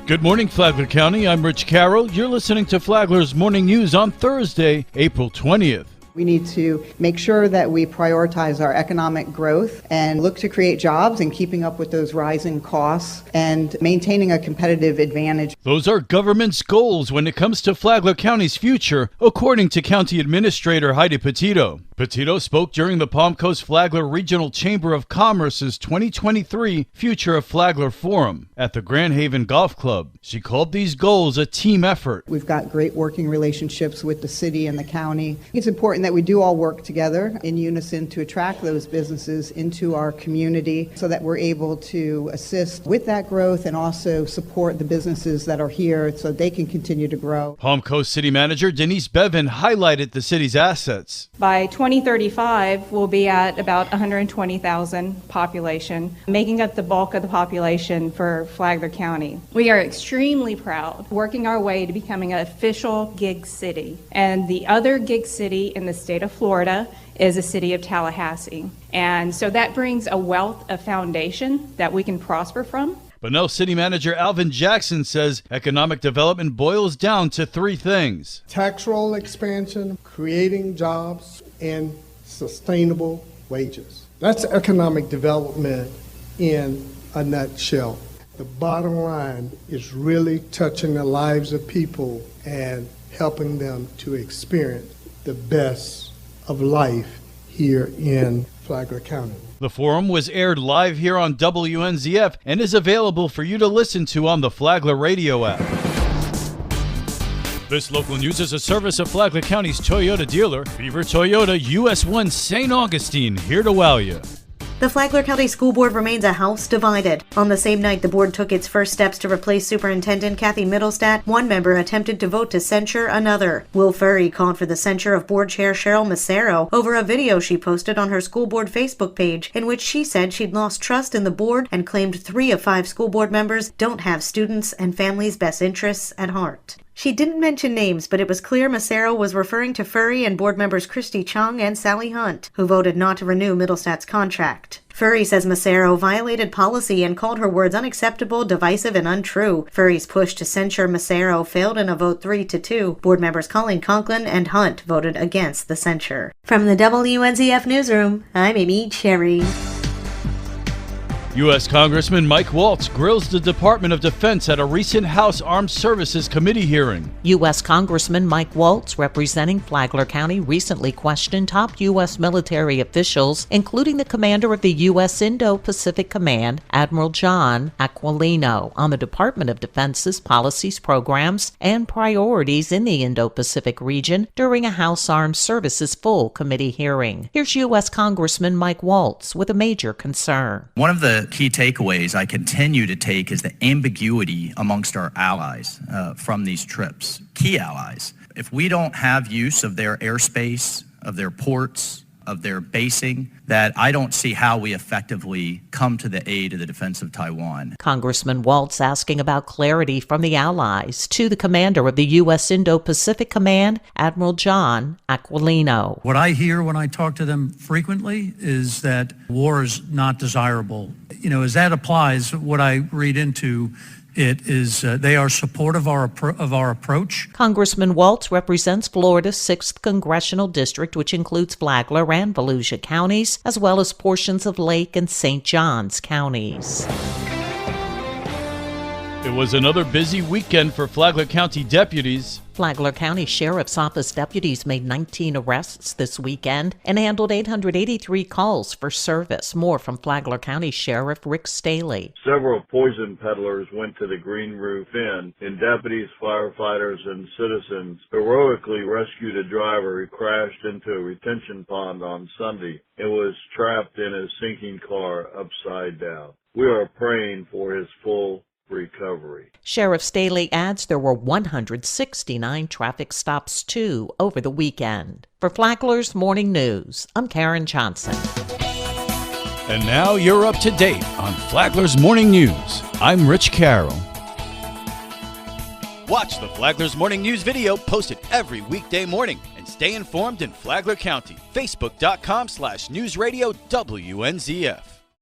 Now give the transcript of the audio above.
Good morning, Flagler County. I'm Rich Carroll. You're listening to Flagler's Morning News on Thursday, April 20th. We need to make sure that we prioritize our economic growth and look to create jobs and keeping up with those rising costs and maintaining a competitive advantage. Those are government's goals when it comes to Flagler County's future, according to County Administrator Heidi Petito. Petito spoke during the Palm Coast Flagler Regional Chamber of Commerce's 2023 Future of Flagler Forum at the Grand Haven Golf Club. She called these goals a team effort. We've got great working relationships with the city and the county. It's important that we do all work together in unison to attract those businesses into our community so that we're able to assist with that growth and also support the businesses that are here so they can continue to grow. Palm Coast City Manager Denise Bevan highlighted the city's assets. By 2035, we'll be at about 120,000 population, making up the bulk of the population for Flagler County. We are extremely proud, working our way to becoming an official gig city. And the other gig city in the state of Florida is the city of Tallahassee. And so that brings a wealth of foundation that we can prosper from. Bunnell City Manager Alvin Jackson says economic development boils down to three things: tax roll expansion, creating jobs, and sustainable wages. That's economic development in a nutshell. The bottom line is really touching the lives of people and helping them to experience the best of life here in Flagler County. The forum was aired live here on WNZF and is available for you to listen to on the Flagler radio app. This local news is a service of Flagler County's Toyota dealer, Beaver Toyota, US 1 St. Augustine, here to wow you. The Flagler County School Board remains a house divided. On the same night the board took its first steps to replace Superintendent Kathy Middlestat, one member attempted to vote to censure another. Will Furry called for the censure of board chair Cheryl Massaro over a video she posted on her school board Facebook page in which she said she'd lost trust in the board and claimed 3 of 5 school board members don't have students' and families' best interests at heart. She didn't mention names, but it was clear Massaro was referring to Furry and board members Christy Chung and Sally Hunt, who voted not to renew Middlestat's contract. Furry says Massaro violated policy and called her words unacceptable, divisive, and untrue. Furry's push to censure Massaro failed in a vote 3-2. Board members Colleen Conklin and Hunt voted against the censure. From the WNZF Newsroom, I'm Amy Cherry. U.S. Congressman Mike Waltz grills the Department of Defense at a recent House Armed Services Committee hearing. U.S. Congressman Mike Waltz, representing Flagler County, recently questioned top U.S. military officials, including the commander of the U.S. Indo-Pacific Command, Admiral John Aquilino, on the Department of Defense's policies, programs, and priorities in the Indo-Pacific region during a House Armed Services full committee hearing. Here's U.S. Congressman Mike Waltz with a major concern. One of the key takeaways I continue to take is the ambiguity amongst our allies from these trips, key allies. If we don't have use of their airspace, of their ports, of their basing, that I don't see how we effectively come to the aid of the defense of Taiwan. Congressman Waltz asking about clarity from the allies to the commander of the U.S. Indo-Pacific Command, Admiral John Aquilino. What I hear when I talk to them frequently is that war is not desirable. As that applies, what I read into it is they are supportive of our approach. Congressman Waltz represents Florida's 6th Congressional District, which includes Flagler and Volusia counties, as well as portions of Lake and St. Johns counties. It was another busy weekend for Flagler County deputies. Flagler County Sheriff's Office deputies made 19 arrests this weekend and handled 883 calls for service. More from Flagler County Sheriff Rick Staley. Several poison peddlers went to the Green Roof Inn, and deputies, firefighters, and citizens heroically rescued a driver who crashed into a retention pond on Sunday and was trapped in a sinking car upside down. We are praying for his full recovery. Sheriff Staley adds there were 169 traffic stops, too, over the weekend. For Flagler's Morning News, I'm Karen Johnson. And now you're up to date on Flagler's Morning News. I'm Rich Carroll. Watch the Flagler's Morning News video posted every weekday morning and stay informed in Flagler County. Facebook.com/newsradio WNZF.